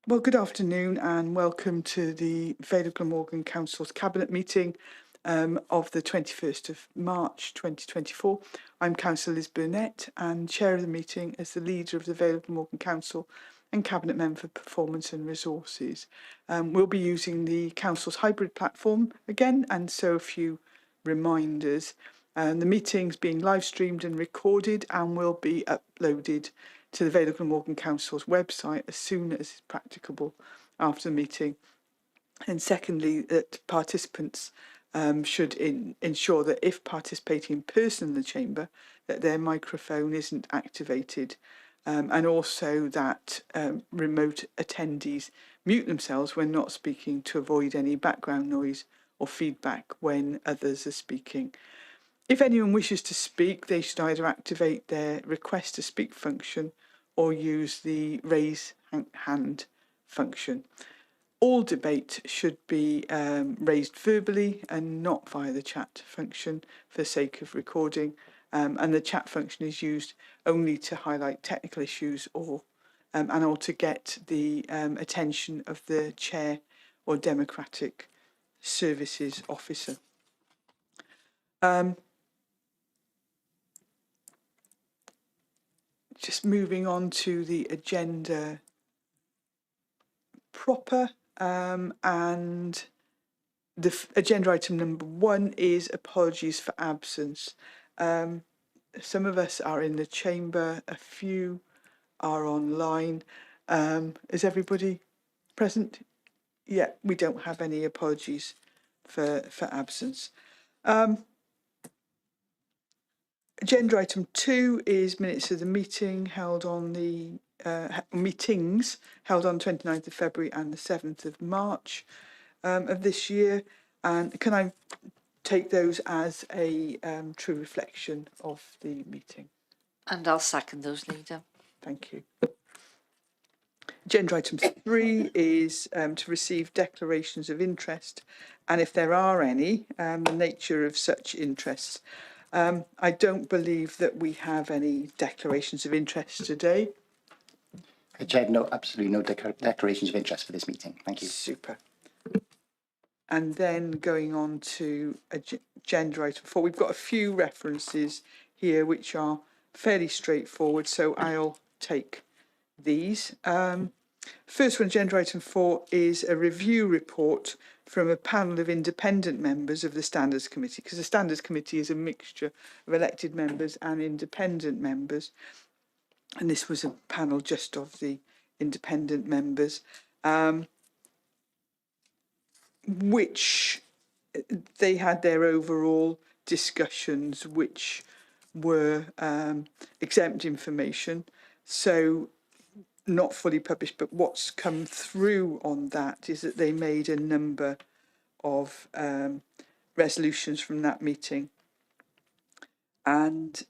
Well, good afternoon and welcome to the Vale of Glamorgan Council's Cabinet meeting of the 21st of March 2024. I'm Councillor Liz Burnett and Chair of the meeting as the leader of the Vale of Glamorgan Council and Cabinet Member for Performance and Resources. We'll be using the Council's hybrid platform again, and so a few reminders. The meeting's being live streamed and recorded and will be uploaded to the Vale of Glamorgan Council's website as soon as is practicable after the meeting. And secondly, that participants should ensure that if participating in person in the chamber, that their microphone isn't activated, and also that remote attendees mute themselves when not speaking to avoid any background noise or feedback when others are speaking. If anyone wishes to speak, they should either activate their request to speak function or use the raise hand function. All debate should be raised verbally and not via the chat function for the sake of recording. And the chat function is used only to highlight technical issues or to get the attention of the chair or democratic services officer. Just moving on to the agenda proper, and the agenda item number 1 is apologies for absence. Some of us are in the chamber, a few are online. Is everybody present? Yeah, we don't have any apologies for absence. Agenda item 2 is minutes of the meeting held on the meetings held on 29th of February and the 7th of March of this year. And can I take those as a true reflection of the meeting? And I'll second those, Leader. Thank you. Agenda item 3 is to receive declarations of interest, and if there are any, the nature of such interests. I don't believe that we have any declarations of interest today. Chair, no, absolutely no declarations of interest for this meeting. Thank you. Super. And then going on to agenda item 4, we've got a few references here which are fairly straightforward, so I'll take these. First one, agenda item 4, is a review report from a panel of independent members of the Standards Committee, because the Standards Committee is a mixture of elected members and independent members. And this was a panel just of the independent members, which they had their overall discussions, which were exempt information. So not fully published, but what's come through on that is that they made a number of resolutions from that meeting. And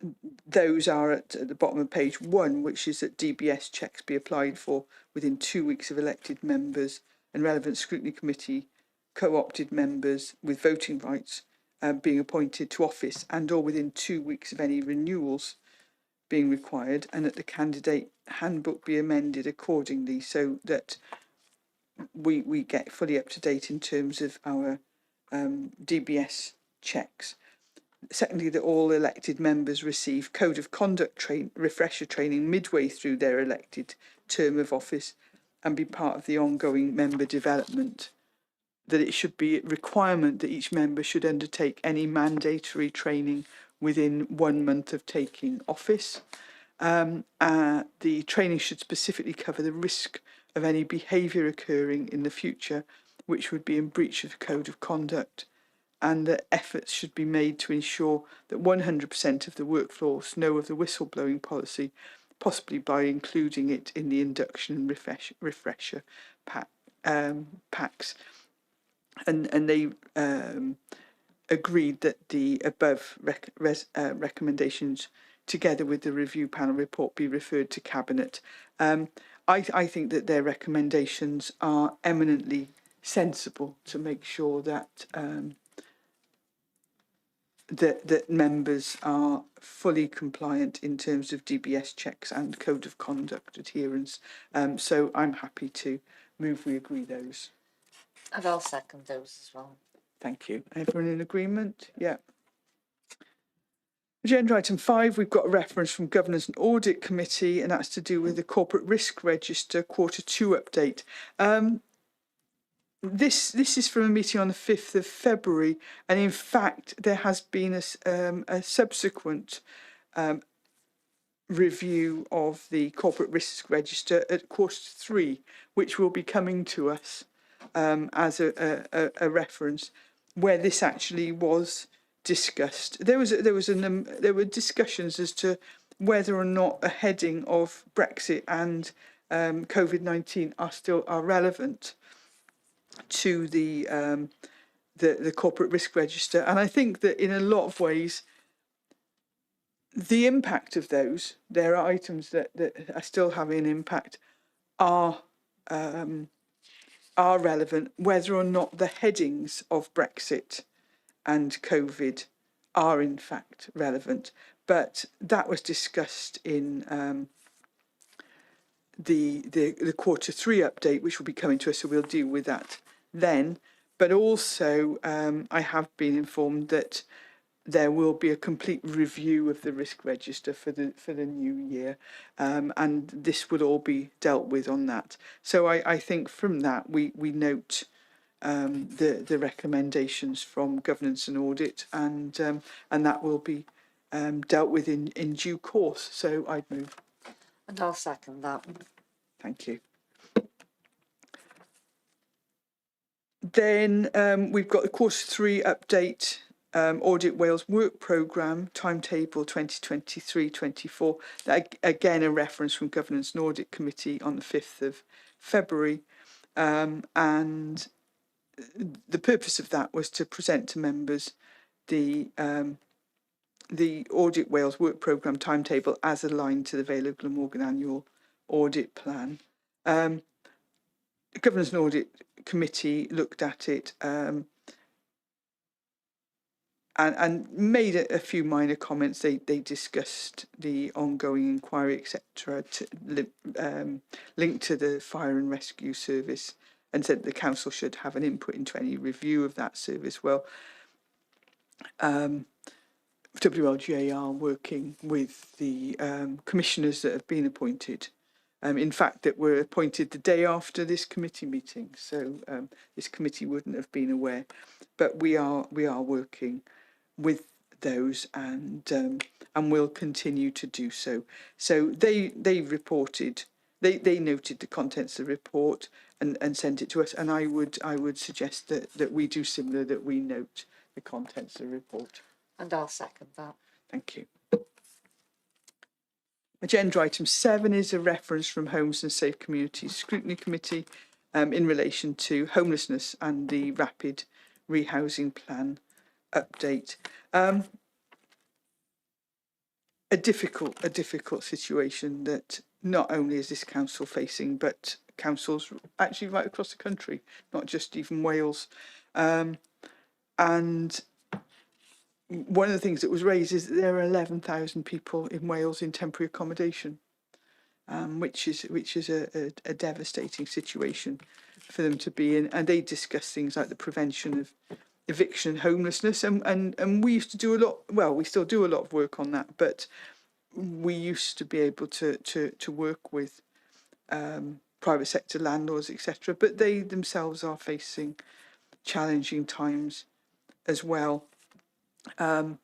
those are at the bottom of page 1, which is that DBS checks be applied for within 2 weeks of elected members and relevant scrutiny committee co-opted members with voting rights being appointed to office and or within 2 weeks of any renewals being required, and that the candidate handbook be amended accordingly so that we get fully up to date in terms of our DBS checks. Secondly, that all elected members receive code of conduct refresher training midway through their elected term of office and be part of the ongoing member development. That it should be a requirement that each member should undertake any mandatory training within 1 month of taking office. The training should specifically cover the risk of any behaviour occurring in the future which would be in breach of the code of conduct, and that efforts should be made to ensure that 100% of the workforce know of the whistleblowing policy, possibly by including it in the induction and refresher packs. And they agreed that the above recommendations, together with the review panel report, be referred to Cabinet. I think that their recommendations are eminently sensible to make sure that that members are fully compliant in terms of DBS checks and code of conduct adherence. So I'm happy to move we agree those. And I'll second those as well. Thank you. Everyone in agreement? Yeah. Agenda item 5, we've got a reference from Governance and Audit Committee, and that's to do with the Corporate Risk Register Q2 update. This is from a meeting on the 5th of February, and in fact there has been a subsequent review of the Corporate Risk Register at Q3, which will be coming to us as a reference, where this actually was discussed. There were discussions as to whether or not a heading of Brexit and COVID-19 are relevant to the Corporate Risk Register, and I think that in a lot of ways the impact of those, there are items that are still having an impact, are relevant, whether or not the headings of Brexit and COVID are in fact relevant. But that was discussed in the Q3 update, which will be coming to us, so we'll deal with that then. But also, I have been informed that there will be a complete review of the risk register for the new year, and this would all be dealt with on that. So I think from that we note the recommendations from Governance and Audit, and that will be dealt with in due course. So I'd move. And I'll second that. Thank you. Then we've got the Q3 update, Audit Wales Work Programme, timetable 2023-24. Again, a reference from Governance and Audit Committee on the 5th of February. And the purpose of that was to present to members the Audit Wales Work Programme timetable as aligned to the Vale of Glamorgan Annual Audit Plan. The Governance and Audit Committee looked at it and made a few minor comments. They discussed the ongoing inquiry, etc., linked to the fire and rescue service, and said the council should have an input into any review of that service. Well, WLGA are working with the commissioners that have been appointed. In fact, that were appointed the day after this committee meeting, so this committee wouldn't have been aware. But we are working with those, and will continue to do so. So they reported, they noted the contents of the report and sent it to us, and I would suggest that we do similar, that we note the contents of the report. And I'll second that. Thank you. Agenda item 7 is a reference from Homes and Safe Communities Scrutiny Committee in relation to homelessness and the rapid rehousing plan update. A difficult situation that not only is this council facing, but councils actually right across the country, not just even Wales. And one of the things that was raised is that there are 11,000 people in Wales in temporary accommodation, which is a devastating situation for them to be in. And they discuss things like the prevention of eviction and homelessness, and we used to do a lot. Well, we still do a lot of work on that, but we used to be able to work with private sector landlords, etc. But they themselves are facing challenging times as well. There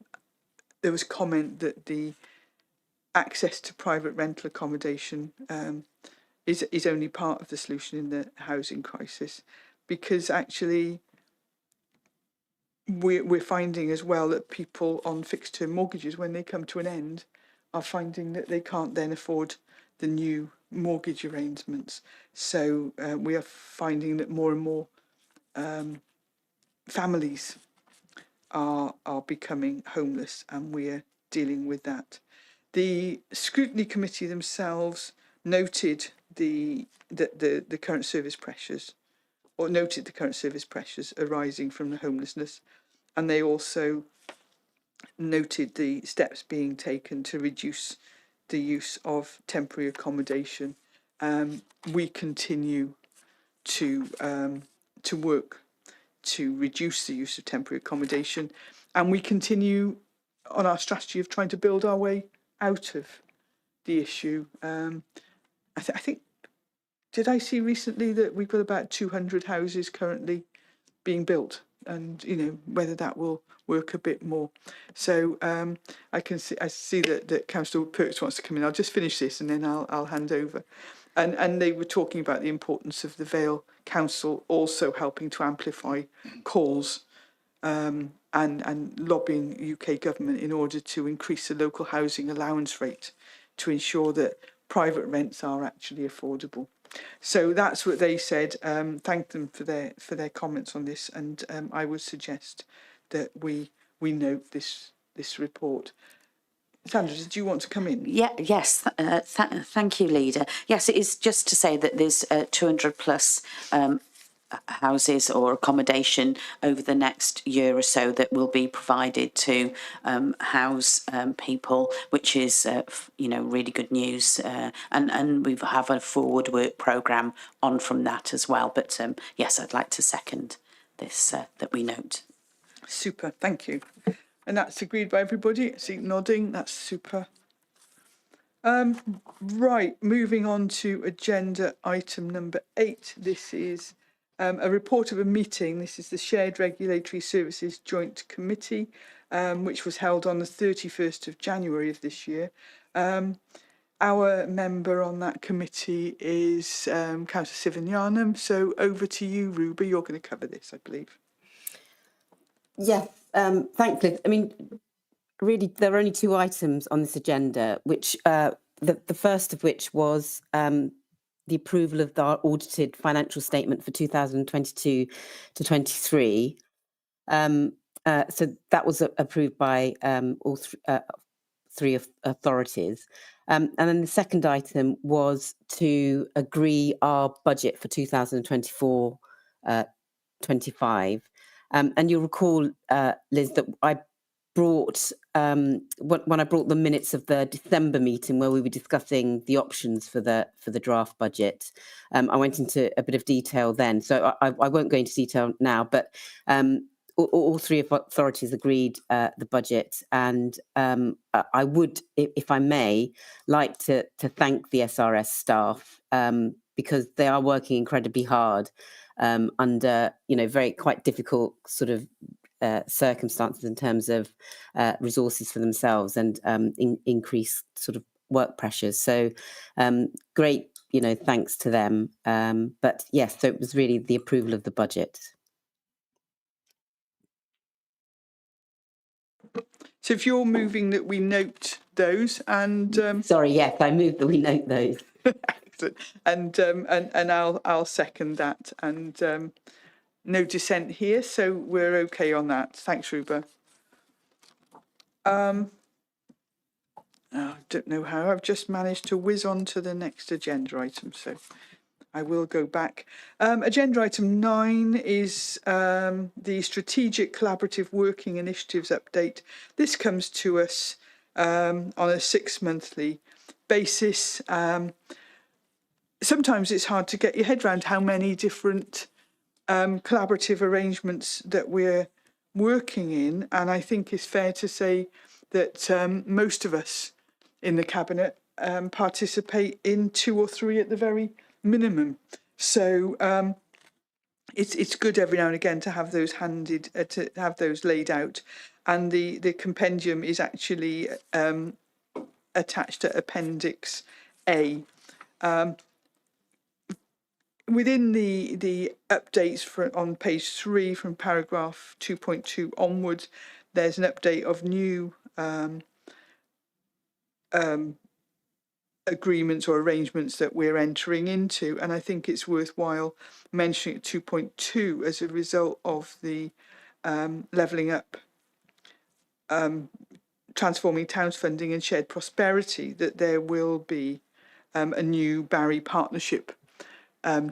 was comment that the access to private rental accommodation is only part of the solution in the housing crisis, because actually we're finding as well that people on fixed term mortgages, when they come to an end, are finding that they can't then afford the new mortgage arrangements. So we are finding that more and more families are becoming homeless, and we're dealing with that. The scrutiny committee themselves noted the current service pressures, or noted the current service pressures arising from the homelessness, and they also noted the steps being taken to reduce the use of temporary accommodation. We continue to work to reduce the use of temporary accommodation, and we continue on our strategy of trying to build our way out of the issue. I think, did I see recently that we've got about 200 houses currently being built, and whether that will work a bit more. So I see that Councillor Perks wants to come in. I'll just finish this and then I'll hand over. And they were talking about the importance of the Vale Council also helping to amplify calls and lobbying UK government in order to increase the local housing allowance rate to ensure that private rents are actually affordable. So that's what they said. Thank them for their comments on this, and I would suggest that we note this report. Sandra, did you want to come in? Yes, thank you, Leader. Yes, it is just to say that there's 200 plus houses or accommodation over the next year or so that will be provided to house people, which is really good news, and we have a forward work programme on from that as well. But yes, I'd like to second this that we note. Super, thank you. And that's agreed by everybody. I see nodding. That's super. Right, moving on to agenda item number 8. This is a report of a meeting. This is the Shared Regulatory Services Joint Committee, which was held on the 31st of January of this year. Our member on that committee is Councillor Sivanyanam. So over to you, Ruba. You're going to cover this, I believe. Yeah, thanks, Liz. I mean, really, there are only 2 items on this agenda, which the first of which was the approval of our audited financial statement for 2022 to 23. So that was approved by all 3 authorities. And then the second item was to agree our budget for 2024-25. And you'll recall, Liz, that I brought, when I brought the minutes of the December meeting where we were discussing the options for the draft budget, I went into a bit of detail then. So I won't go into detail now, but all 3 authorities agreed the budget. And I would, if I may, like to thank the SRS staff because they are working incredibly hard under very quite difficult sort of circumstances in terms of resources for themselves and increased sort of work pressures. So great, thanks to them. But yes, so it was really the approval of the budget. So if you're moving that we note those, and sorry, yes, I moved that we note those. excellent, and I'll second that, and no dissent here, so we're okay on that. Thanks, Ruba. I don't know how I've just managed to whiz on to the next agenda item, so I will go back. Agenda item 9 is the Strategic Collaborative Working Initiatives update. This comes to us on a 6-monthly basis. Sometimes it's hard to get your head around how many different collaborative arrangements that we're working in, and I think it's fair to say that most of us in the Cabinet participate in 2 or 3 at the very minimum. So it's good every now and again to have those to have those laid out, and the compendium is actually attached to Appendix A. Within the updates on page 3 from paragraph 2.2 onwards, there's an update of new agreements or arrangements that we're entering into, and I think it's worthwhile mentioning at 2.2 as a result of the levelling up, transforming towns funding and shared prosperity, that there will be a new Barry partnership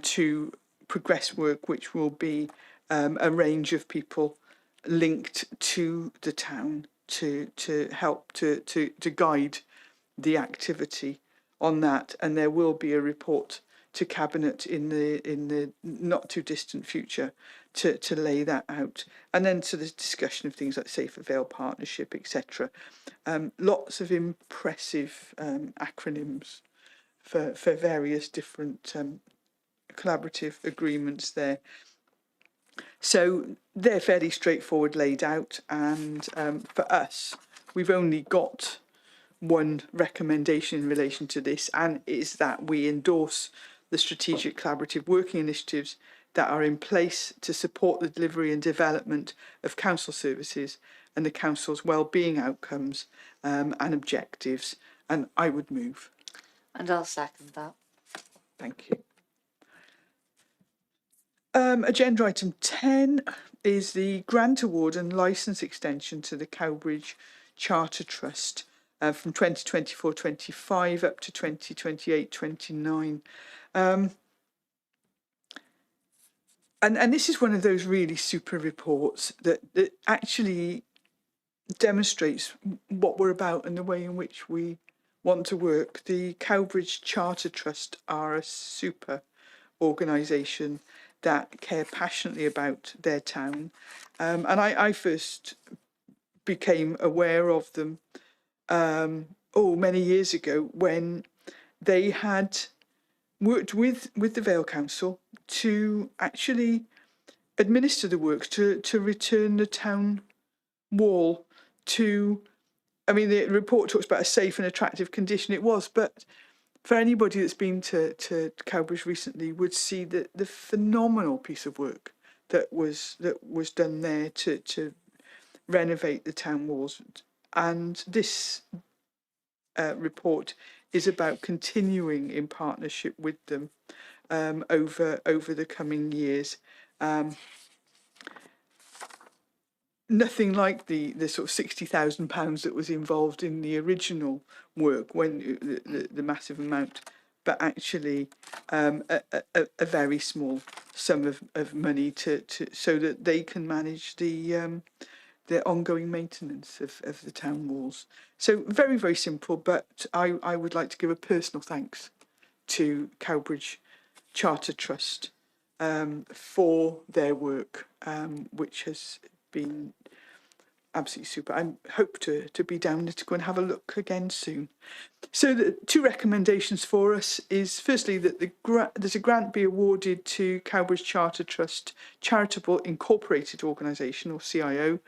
to progress work, which will be a range of people linked to the town to help to guide the activity on that, and there will be a report to Cabinet in the not too distant future to lay that out. And then to the discussion of things like Safer Vale Partnership, etc. Lots of impressive acronyms for various different collaborative agreements there. So they're fairly straightforward laid out, and for us, we've only got one recommendation in relation to this, and is that we endorse the strategic collaborative working initiatives that are in place to support the delivery and development of council services and the council's wellbeing outcomes and objectives. And I would move. And I'll second that. Thank you. Agenda item 10 is the grant award and licence extension to the Cowbridge Charter Trust from 2024-25 up to 2028-29. And this is one of those really super reports that actually demonstrates what we're about and the way in which we want to work. The Cowbridge Charter Trust are a super organisation that care passionately about their town. And I first became aware of them many years ago when they had worked with the Vale Council to actually administer the works, to return the town wall to, I mean, the report talks about a safe and attractive condition it was, but for anybody that's been to Cowbridge recently would see that the phenomenal piece of work that was done there to renovate the town walls. And this report is about continuing in partnership with them over the coming years. Nothing like the sort of £60,000 that was involved in the original work, when the massive amount, but actually a very small sum of money to so that they can manage the ongoing maintenance of the town walls. So very, very simple, but I would like to give a personal thanks to Cowbridge Charter Trust for their work, which has been absolutely super. I hope to be down there to go and have a look again soon. So the two recommendations for us is firstly that there's a grant be awarded to Cowbridge Charter Trust Charitable Incorporated Organisation, or CIO,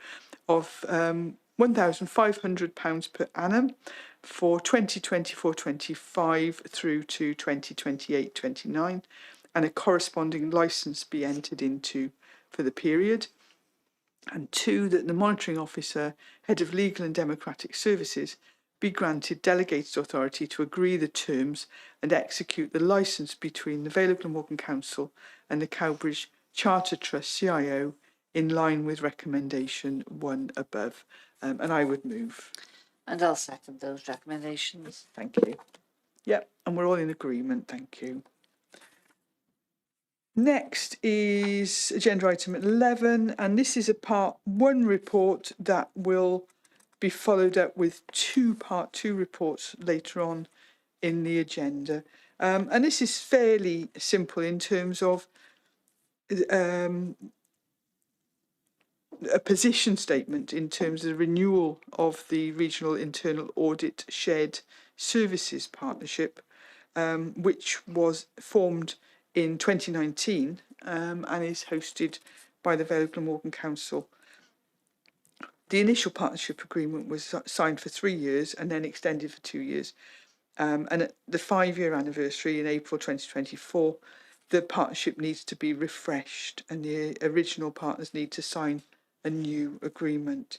of £1,500 per annum for 2024-25 through to 2028-29, and a corresponding licence be entered into for the period. And two, that the monitoring officer, head of legal and democratic services, be granted delegated authority to agree the terms and execute the licence between the Vale of Glamorgan Council and the Cowbridge Charter Trust CIO in line with recommendation 1 above. And I would move. And I'll second those recommendations. Thank you. Yep, and we're all in agreement. Thank you. Next is agenda item 11, and this is a part 1 report that will be followed up with 2 part 2 reports later on in the agenda. And this is fairly simple in terms of a position statement in terms of the renewal of the Regional Internal Audit Shared Services Partnership, which was formed in 2019 and is hosted by the Vale of Glamorgan Council. The initial partnership agreement was signed for 3 years and then extended for 2 years. And at the 5-year anniversary in April 2024, the partnership needs to be refreshed and the original partners need to sign a new agreement.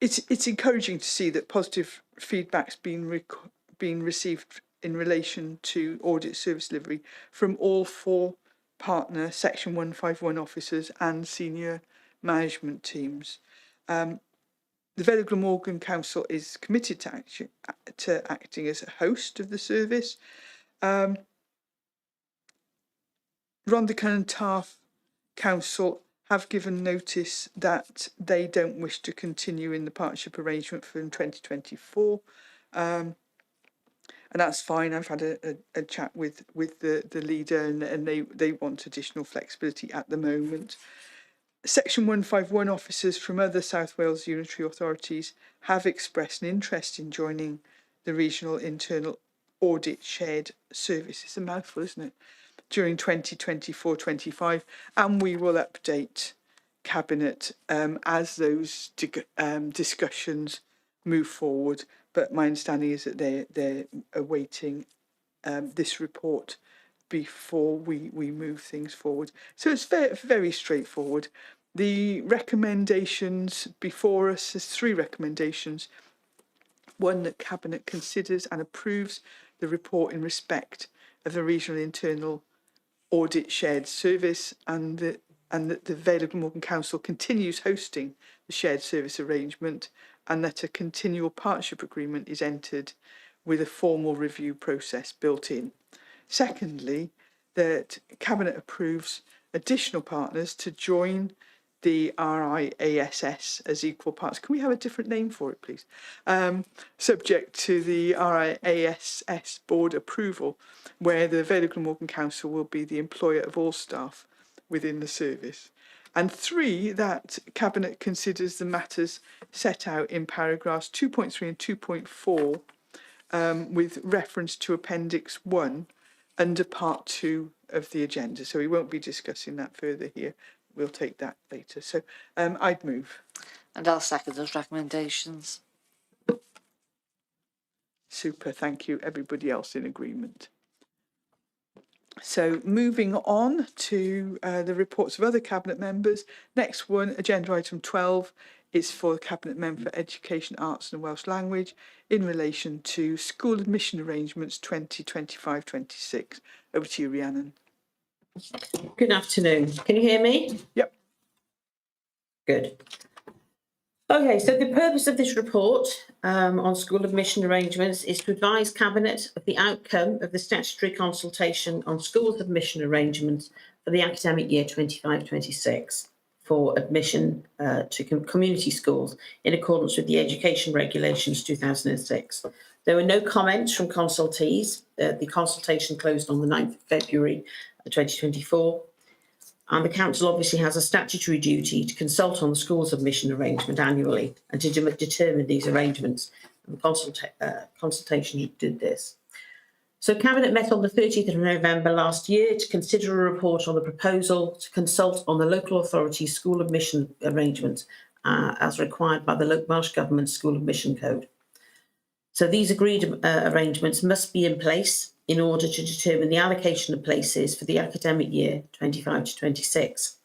It's encouraging to see that positive feedback's been received in relation to audit service delivery from all 4 partner Section 151 officers and senior management teams. The Vale of Glamorgan Council is committed to acting as a host of the service. Rhondda and Taff Council have given notice that they don't wish to continue in the partnership arrangement from 2024. and that's fine. I've had a chat with the leader, and they want additional flexibility at the moment. Section 151 officers from other South Wales unitary authorities have expressed an interest in joining the Regional Internal Audit Shared Service. It's a mouthful, isn't it? During 2024-25, and we will update Cabinet as those discussions move forward. But my understanding is that they're awaiting this report before we move things forward. So it's very straightforward. The recommendations before us, there's 3 recommendations. One, that Cabinet considers and approves the report in respect of the Regional Internal Audit Shared Service, and that the Vale of Glamorgan Council continues hosting the shared service arrangement, and that a continual partnership agreement is entered with a formal review process built in. Secondly, that Cabinet approves additional partners to join the RIASS as equal parts. Can we have a different name for it, please? Subject to the RIASS board approval, where the Vale of Glamorgan Council will be the employer of all staff within the service. And 3, that Cabinet considers the matters set out in paragraphs 2.3 and 2.4 with reference to Appendix 1 under Part 2 of the agenda. So we won't be discussing that further here. We'll take that later. So I'd move. And I'll second those recommendations. Super, thank you. Everybody else in agreement. So moving on to the reports of other Cabinet members. Next one, agenda item 12, is for the Cabinet Member for Education, Arts and Welsh Language in relation to school admission arrangements 2025-26. Over to you, Rhiannon. Good afternoon. Can you hear me? Yep. Good. Okay, so the purpose of this report on school admission arrangements is to advise Cabinet of the outcome of the statutory consultation on schools admission arrangements for the academic year 25-26 for admission to community schools in accordance with the Education Regulations 2006. There were no comments from consultees. The consultation closed on the 9th of February 2024. And the council obviously has a statutory duty to consult on the school's admission arrangement annually and to determine these arrangements. And the consultation did this. So Cabinet met on the 30th of November last year to consider a report on the proposal to consult on the local authority school admission arrangements as required by the Welsh Government School Admission Code. So these agreed arrangements must be in place in order to determine the allocation of places for the academic year 25-26.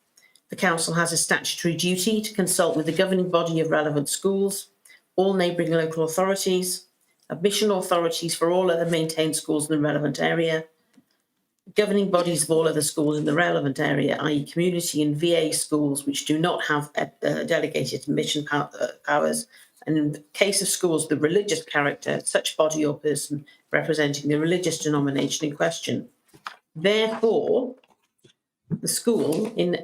The council has a statutory duty to consult with the governing body of relevant schools, all neighbouring local authorities, admission authorities for all other maintained schools in the relevant area, governing bodies of all other schools in the relevant area, i.e. community and VA schools which do not have delegated admission powers, and in the case of schools with religious character, such body or person representing the religious denomination in question. Therefore, the school, in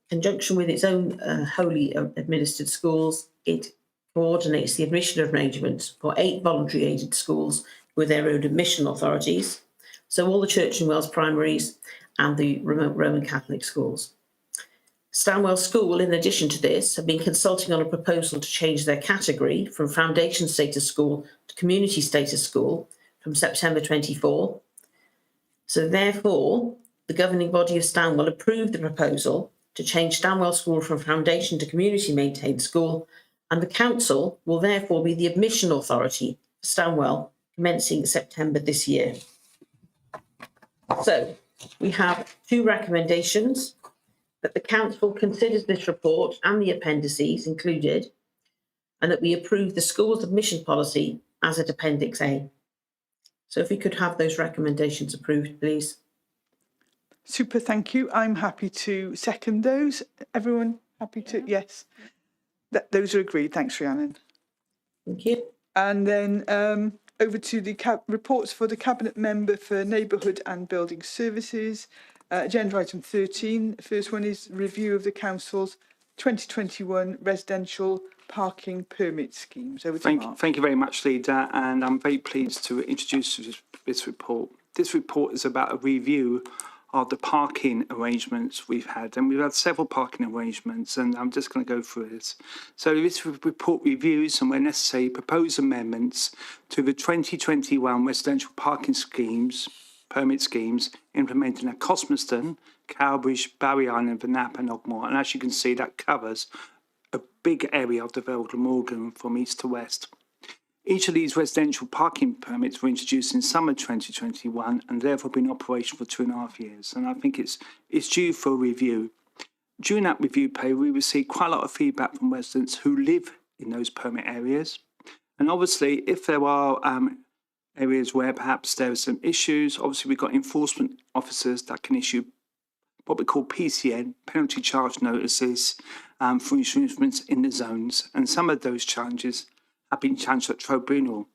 conjunction with its own wholly administered schools, it coordinates the admission arrangements for 8 voluntary aided schools with their own admission authorities, so all the Church and Wells primaries and the remote Roman Catholic schools. Stanwell School, in addition to this, have been consulting on a proposal to change their category from foundation status school to community status school from September 24. So therefore, the governing body of Stanwell approved the proposal to change Stanwell School from foundation to community maintained school, and the council will therefore be the admission authority for Stanwell commencing September this year. So we have 2 recommendations: that the council considers this report and the appendices included, and that we approve the school's admission policy as at Appendix A. So if we could have those recommendations approved, please. Super, thank you. I'm happy to second those. Everyone happy to? Yes. Those are agreed. Thanks, Rhiannon. Thank you. And then over to the reports for the Cabinet Member for Neighbourhood and Building Services. Agenda item 13. The first one is review of the Council's 2021 residential parking permit schemes. Over to Mark. Thank you very much, Leader, and I'm very pleased to introduce this report. This report is about a review of the parking arrangements we've had, and we've had several parking arrangements, and I'm just going to go through this. So this report reviews and where necessary propose amendments to the 2021 residential parking schemes, permit schemes implemented at Cosmerston, Cowbridge, Barry Island, Vernap and Ogmore, and as you can see that covers a big area of the Vale of Glamorgan from east to west. Each of these residential parking permits were introduced in summer 2021 and therefore been in operation for 2.5 years. And I think it's due for a review. During that review period, we received quite a lot of feedback from residents who live in those permit areas. And obviously, if there are areas where perhaps there are some issues, obviously we've got enforcement officers that can issue what we call PCN, penalty charge notices, for infringements in the zones. And some of those charges have been challenged at tribunal,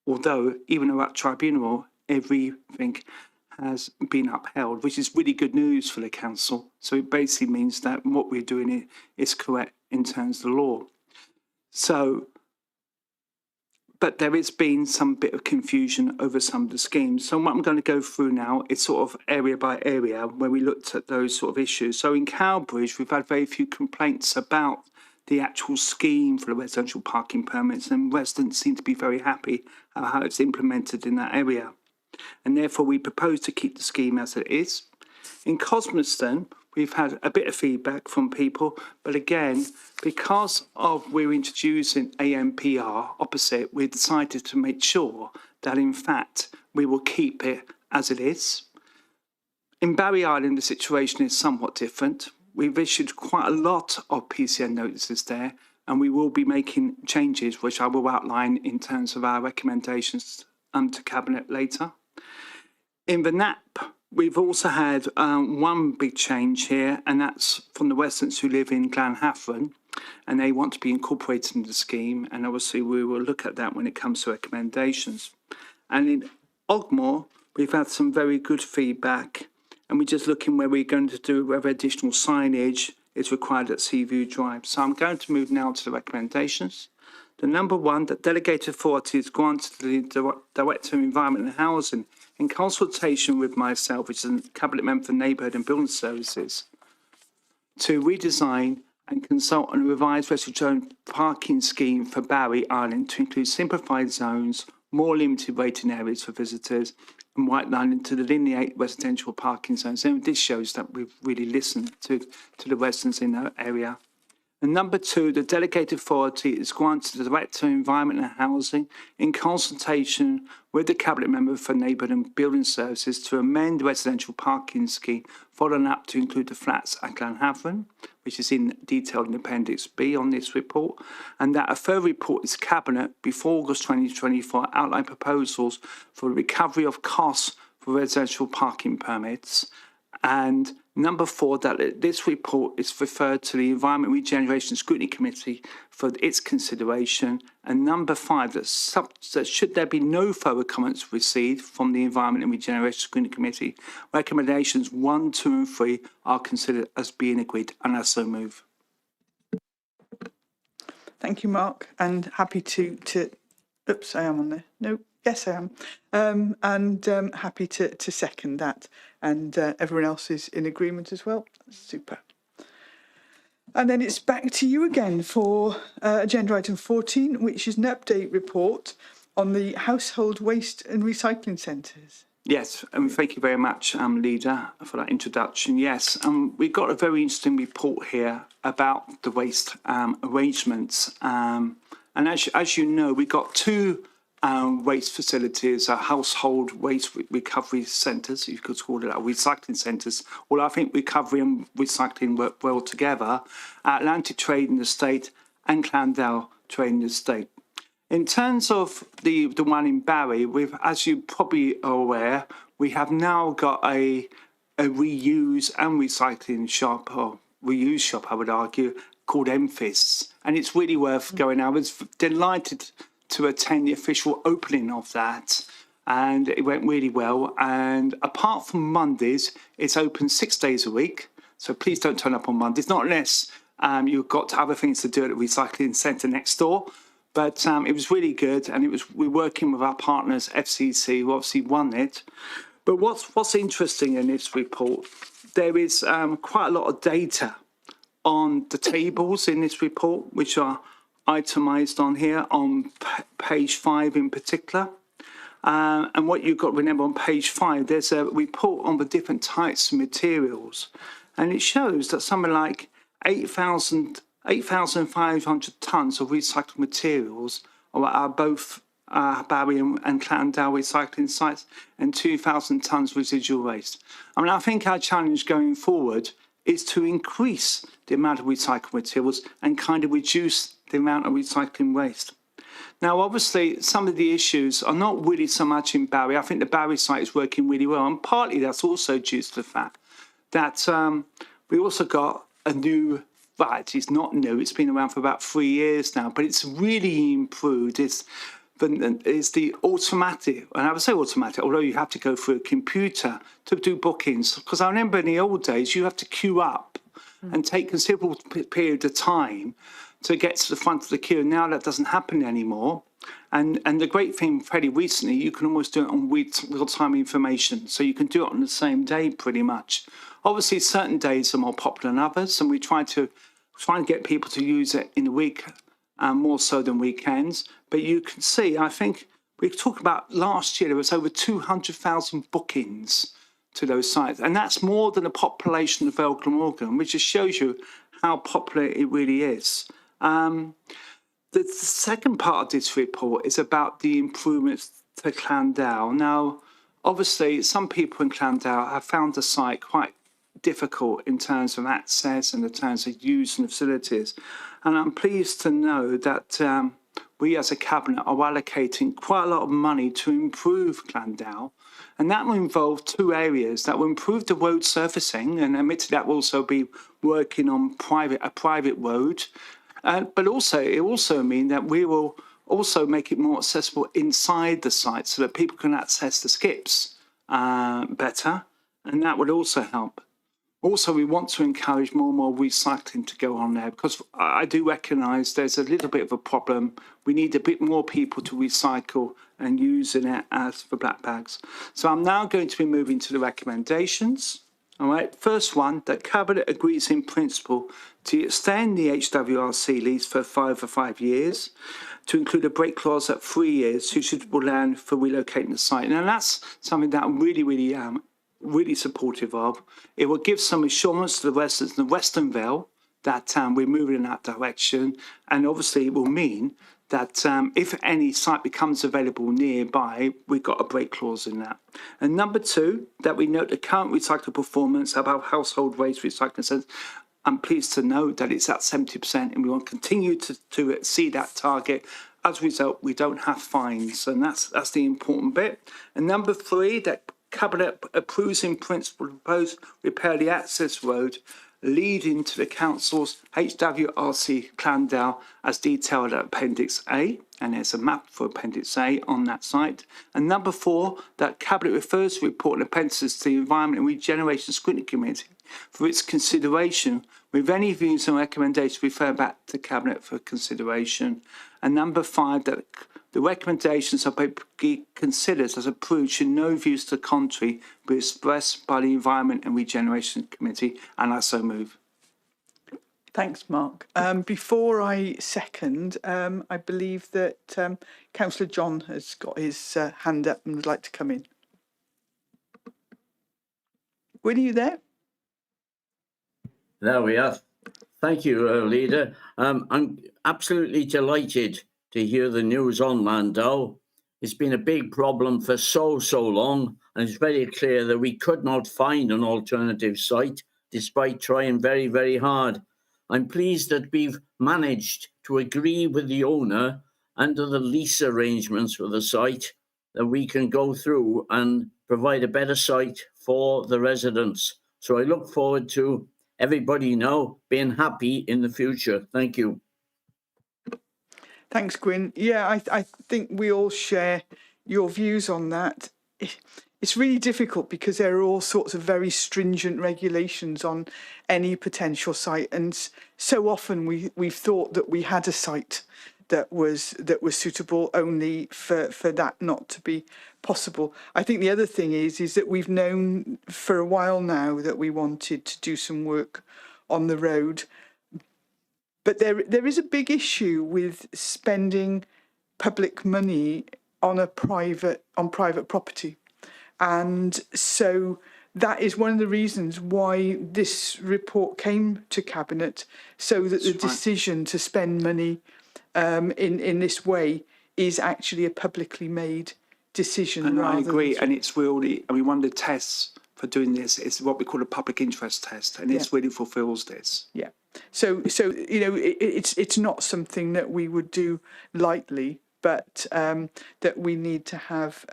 although even though at tribunal, everything has been upheld, which is really good news for the council. So it basically means that what we're doing is correct in terms of the law. So, but there has been some bit of confusion over some of the schemes. So what I'm going to go through now is sort of area by area where we looked at those sort of issues. So in Cowbridge, we've had very few complaints about the actual scheme for the residential parking permits, and residents seem to be very happy about how it's implemented in that area. And therefore we propose to keep the scheme as it is. In Cosmerston, we've had a bit of feedback from people, but again, because we're introducing AMPR opposite, we decided to make sure that in fact we will keep it as it is. In Barry Island, the situation is somewhat different. We've issued quite a lot of PCN notices there, and we will be making changes, which I will outline in terms of our recommendations to Cabinet later. In the NAP, we've also had one big change here, and that's from the residents who live in Glanhaffron, and they want to be incorporated in the scheme, and obviously we will look at that when it comes to recommendations. And in Ogmore, we've had some very good feedback, and we're just looking where we're going to do whether additional signage is required at Seaview Drive. So I'm going to move now to the recommendations. The number one, that delegated authority is granted to the Director of Environment and Housing in consultation with myself, which is a Cabinet Member for Neighbourhood and Building Services, to redesign and consult on a revised residential parking scheme for Barry Island to include simplified zones, more limited waiting areas for visitors, and white lining to delineate residential parking zones. And this shows that we've really listened to the residents in that area. And number two, the delegated authority is granted to the Director of Environment and Housing in consultation with the Cabinet Member for Neighbourhood and Building Services to amend the residential parking scheme following up to include the flats at Glanhaffron, which is in detailed in Appendix B on this report, and that a further report is Cabinet before August 2024 outline proposals for the recovery of costs for residential parking permits. And number four, that this report is referred to the Environment Regeneration Scrutiny Committee for its consideration. And number five, that should there be no further comments received from the Environment and Regeneration Scrutiny Committee, recommendations 1, 2 and 3 are considered as being agreed, and I so move. Thank you, Mark, and happy to oops, I am on there. No, yes, I am. And happy to second that. And everyone else is in agreement as well. Super. And then it's back to you again for agenda item 14, which is an update report on the household waste and recycling centres. Yes, and thank you very much, Leader, for that introduction. Yes, we've got a very interesting report here about the waste arrangements. And as you know, we've got two waste facilities, household waste recovery centres, you could call it, recycling centres. Well, I think recovery and recycling work well together. Atlantic Trading Estate and Clandale Trading Estate. In terms of the one in Barry, as you probably are aware, we have now got a reuse and recycling shop, or reuse shop, I would argue, called Emphis, and it's really worth going. I was delighted to attend the official opening of that, and it went really well. And apart from Mondays, it's open 6 days a week, so please don't turn up on Mondays, not unless You've got other things to do at the recycling centre next door. But it was really good, and we're working with our partners, FCC, who obviously won it. But what's interesting in this report, there is quite a lot of data on the tables in this report, which are itemised on here on page 5 in particular. And what you've got to remember on page 5, there's a report on the different types of materials. And it shows that something like 8,500 tonnes of recycled materials are both Barry and Clandale recycling sites, and 2,000 tonnes residual waste. I mean, I think our challenge going forward is to increase the amount of recycled materials and kind of reduce the amount of recycling waste. Now, obviously, some of the issues are not really so much in Barry. I think the Barry site is working really well, and partly that's also due to the fact that we also got a new, but it's not new, it's been around for about 3 years now, but it's really improved. It's the automatic, and I would say automatic, although you have to go through a computer to do bookings. Because I remember in the old days, you have to queue up and take considerable period of time to get to the front of the queue. Now that doesn't happen anymore. And the great thing fairly recently, you can almost do it on real-time information. So you can do it on the same day pretty much. Obviously, certain days are more popular than others, and we try and get people to use it in the week, more so than weekends. But you can see, I think we talk about last year, there was over 200,000 bookings to those sites. And that's more than the population of Vale Glamorgan, which just shows you how popular it really is. The second part of this report is about the improvements to Clandale. Now, obviously, some people in Clandale have found the site quite difficult in terms of access and in terms of use and facilities. And I'm pleased to know that we as a cabinet are allocating quite a lot of money to improve Clandale. And that will involve two areas. That will improve the road surfacing, and admittedly that will also be working on a private road. But also, it also means that we will also make it more accessible inside the site so that people can access the skips better, and that would also help. Also, we want to encourage more and more recycling to go on there, because I do recognise there's a little bit of a problem. We need a bit more people to recycle and using it as for black bags. So I'm now going to be moving to the recommendations. All right, first one, that Cabinet agrees in principle to extend the HWRC lease for 5 years, to include a break clause at 3 years to suitable land for relocating the site. Now that's something that I'm really supportive of. It will give some assurance to the residents of Western Vale that we're moving in that direction, and obviously it will mean that if any site becomes available nearby, we've got a break clause in that. And number two, that we note the current recycling performance of our household waste recycling centres. I'm pleased to note that it's at 70%, and we want to continue to exceed that target. As a result, we don't have fines, and that's the important bit. And number three, that Cabinet approves in principle the proposed repair the access road leading to the Council's HWRC Clandale as detailed at Appendix A, and there's a map for Appendix A on that site. And number four, that Cabinet refers to report and appendices to the Environment and Regeneration Scrutiny Committee for its consideration, with any views and recommendations refer back to Cabinet for consideration. And number five, that the recommendations are considered as approved should no views to the contrary be expressed by the Environment and Regeneration Committee, and I so move. Thanks, Mark. Before I second, I believe that Councillor John has got his hand up and would like to come in. Were you there? There we are. Thank you, Leader. I'm absolutely delighted to hear the news on Landau. It's been a big problem for so long, and it's very clear that we could not find an alternative site despite trying very, very hard. I'm pleased that we've managed to agree with the owner under the lease arrangements for the site that we can go through and provide a better site for the residents. So I look forward to everybody now being happy in the future. Thank you. Thanks, Gwyn. Yeah, I think we all share your views on that. it's really difficult because there are all sorts of very stringent regulations on any potential site, and so often we've thought that we had a site that was suitable, only for that not to be possible. I think the other thing is that we've known for a while now that we wanted to do some work on the road, but there is a big issue with spending public money on private property. And so that is one of the reasons why this report came to Cabinet, so that the decision to spend money in this way is actually a publicly made decision. And I rather agree, than- and it's really, I mean, one of the tests for doing this is what we call a public interest test, and this really fulfills this. Yeah. So you know, it's not something that we would do lightly, but that we need to have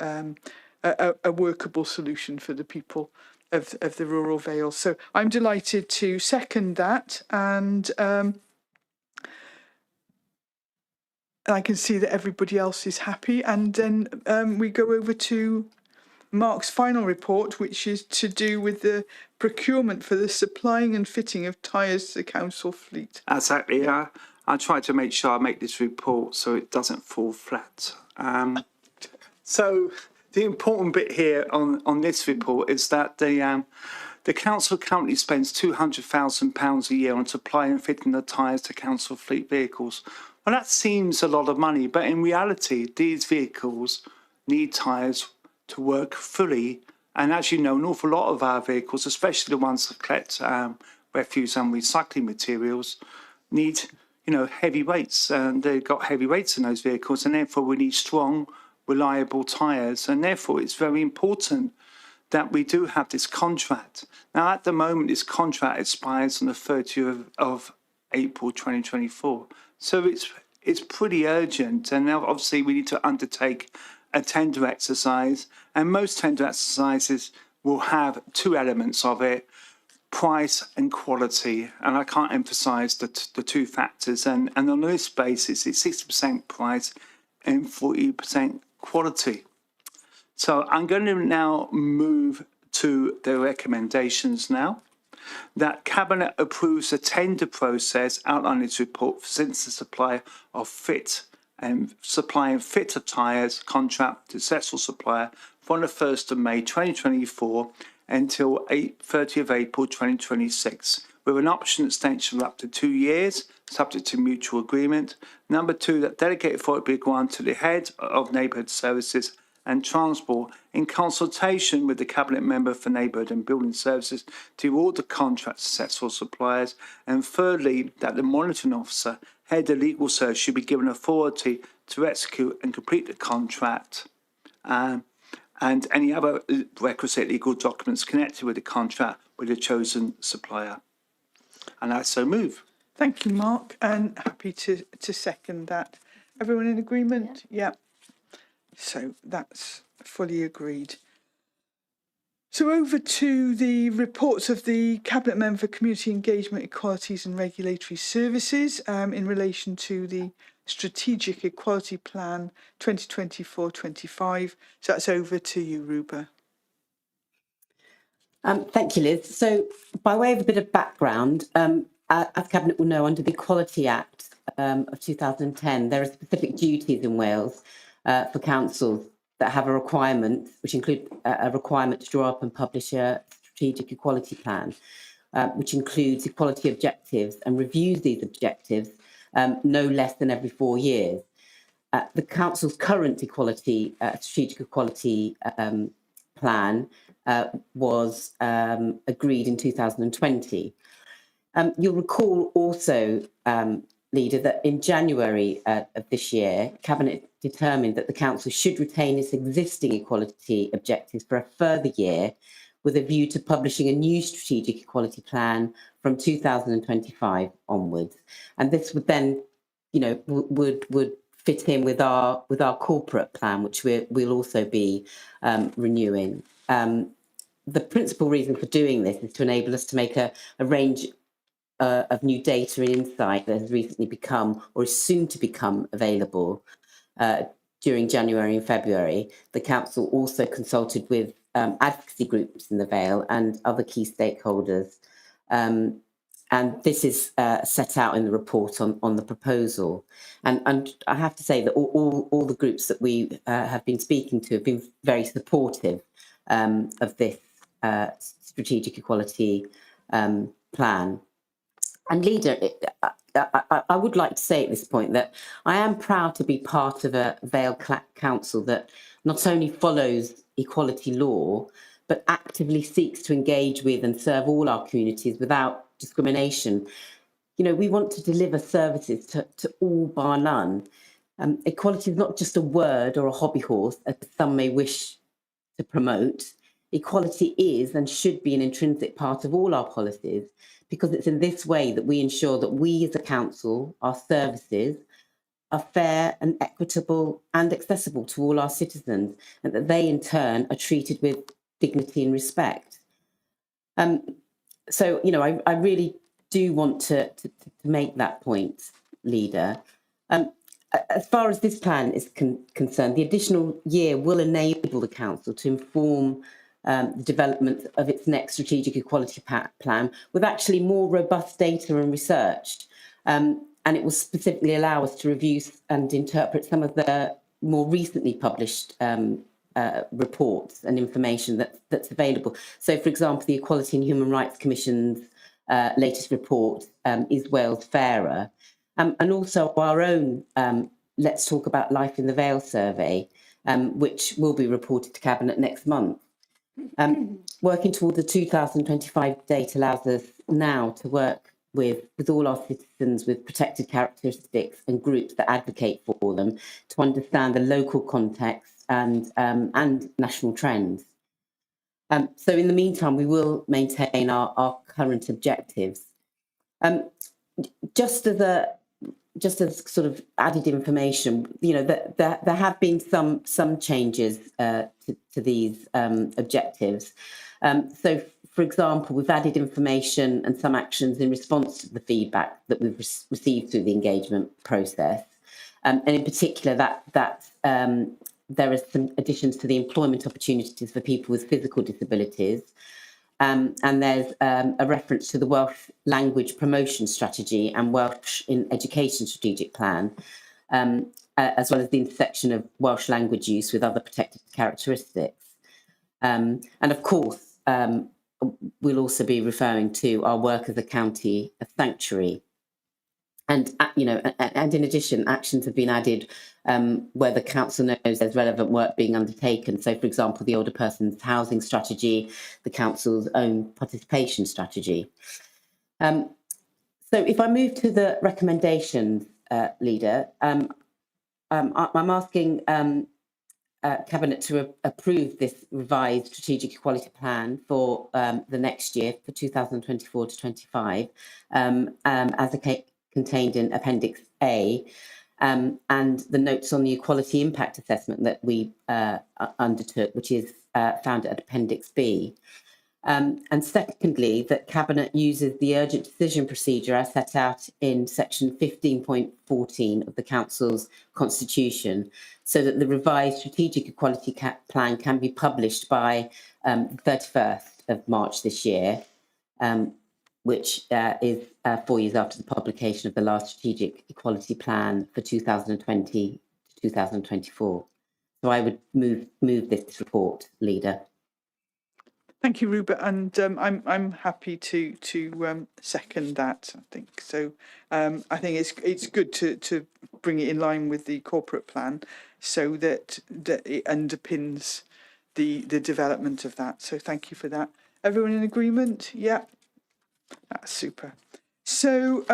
a workable solution for the people of the rural Vales. So I'm delighted to second that, and I can see that everybody else is happy. And then we go over to Mark's final report, which is to do with the procurement for the supplying and fitting of tyres to the council fleet. Exactly. I try to make sure I make this report so it doesn't fall flat. So the important bit here on this report is that the council currently spends £200,000 a year on supplying and fitting the tyres to council fleet vehicles. Well, that seems a lot of money, but in reality, these vehicles need tyres to work fully. And as you know, an awful lot of our vehicles, especially the ones that collect refuse and recycling materials, need, you know, heavy weights, and they've got heavy weights in those vehicles, and therefore we need strong, reliable tyres, and therefore it's very important that we do have this contract. Now, at the moment, this contract expires on the 30th of April 2024, so it's pretty urgent, and now obviously we need to undertake a tender exercise, and most tender exercises will have two elements of it: price and quality. And I can't emphasize the two factors, and on this basis it's 60% price and 40% quality. So I'm going to now move to the recommendations now. That Cabinet approves the tender process outlined in this report since the supply of fit of tyres contract to successful supplier from the 1st of May 2024 until 30th of April 2026, with an option extension of up to 2 years, subject to mutual agreement. Number two, that delegated authority be granted to the head of Neighbourhood Services and Transport in consultation with the Cabinet Member for Neighbourhood and Building Services to award the contract to successful suppliers. And thirdly, that the monitoring officer, head of legal service, should be given authority to execute and complete the contract and any other requisite legal documents connected with the contract with the chosen supplier. And I so move. Thank you, Mark, and happy to second that. Everyone in agreement? Yeah. So that's fully agreed. So over to the reports of the Cabinet Member for Community Engagement, Equalities and Regulatory Services in relation to the Strategic Equality Plan 2024-25. So that's over to you, Ruba. Thank you, Liz. So by way of a bit of background, as Cabinet will know, under the Equality Act of 2010, there are specific duties in Wales for councils that have a requirement, which include a requirement to draw up and publish a strategic equality plan, which includes equality objectives and reviews these objectives no less than every 4 years. The council's current strategic equality plan was agreed in 2020. You'll recall also, Leader, that in January of this year, Cabinet determined that the council should retain its existing equality objectives for a further year, with a view to publishing a new strategic equality plan from 2025 onwards. And this would then, you know, would fit in with our corporate plan, which we'll also be renewing. The principal reason for doing this is to enable us to make a range of new data and insight that has recently become, or is soon to become, available during January and February. The council also consulted with advocacy groups in the Vale and other key stakeholders. And this is set out in the report on the proposal. And I have to say that all the groups that we have been speaking to have been very supportive of this strategic equality plan. And Leader, I would like to say at this point that I am proud to be part of a Vale Council that not only follows equality law, but actively seeks to engage with and serve all our communities without discrimination. You know, we want to deliver services to all bar none. Equality is not just a word or a hobby horse, as some may wish to promote. Equality is and should be an intrinsic part of all our policies, because it's in this way that we ensure that we as a council, our services, are fair and equitable and accessible to all our citizens, and that they in turn are treated with dignity and respect. So, you know, I really do want to make that point, Leader. As far as this plan is concerned, the additional year will enable the council to inform the development of its next strategic equality plan with actually more robust data and research. And it will specifically allow us to review and interpret some of the more recently published reports and information that's available. So, for example, the Equality and Human Rights Commission's latest report is Wales Fairer, and also our own Let's Talk About Life in the Vale survey, which will be reported to Cabinet next month. Working towards the 2025 date allows us now to work with all our citizens with protected characteristics and groups that advocate for them to understand the local context and national trends. So in the meantime, we will maintain our current objectives. Just as sort of added information, you know, that there have been some changes to these objectives. So, for example, we've added information and some actions in response to the feedback that we've received through the engagement process, and in particular that there are some additions to the employment opportunities for people with physical disabilities. And there's a reference to the Welsh Language Promotion Strategy and Welsh in Education Strategic Plan, as well as the intersection of Welsh language use with other protected characteristics. And of course, we'll also be referring to our work as a county, a sanctuary. And, you know, and in addition, actions have been added where the council knows there's relevant work being undertaken. So, for example, the older person's housing strategy, the council's own participation strategy. So if I move to the recommendations, Leader, I'm asking Cabinet to approve this revised strategic equality plan for the next year, for 2024 to 25, as contained in Appendix A, and the notes on the equality impact assessment that we undertook, which is found at Appendix B. And secondly, that Cabinet uses the urgent decision procedure as set out in section 15.14 of the Council's Constitution, so that the revised strategic equality plan can be published by the 31st of March this year, which is 4 years after the publication of the last strategic equality plan for 2020 to 2024. So I would move this report, Leader. Thank you, Rupert, and I'm happy to second that. I think so. I think it's good to bring it in line with the corporate plan, so that it underpins the development of that. So thank you for that. Everyone in agreement? Yeah, that's super. So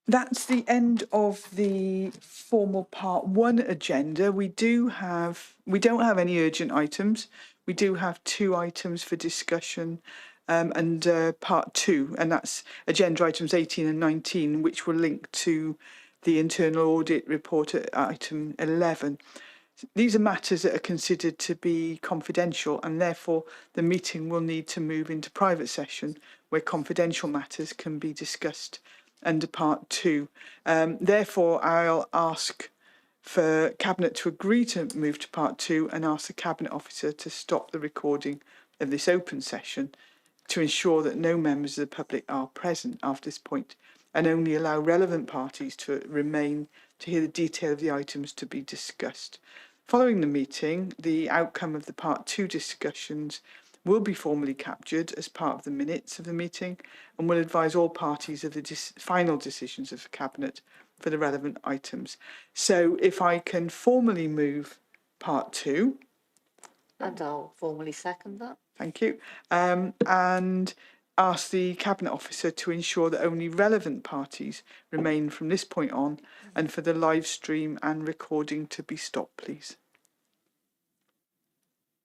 that's the end of the formal part 1 agenda. We don't have any urgent items. We do have 2 items for discussion and part 2, and that's agenda items 18 and 19, which will link to the internal audit report at item 11. These are matters that are considered to be confidential, and therefore the meeting will need to move into private session where confidential matters can be discussed under part 2. Therefore, I'll ask for Cabinet to agree to move to part 2 and ask the Cabinet Officer to stop the recording of this open session to ensure that no members of the public are present after this point, and only allow relevant parties to remain to hear the detail of the items to be discussed. Following the meeting, the outcome of the part 2 discussions will be formally captured as part of the minutes of the meeting and will advise all parties of the final decisions of the Cabinet for the relevant items. So if I can formally move part 2, And I'll formally second that. thank you, and ask the Cabinet Officer to ensure that only relevant parties remain from this point on, and for the live stream and recording to be stopped, please.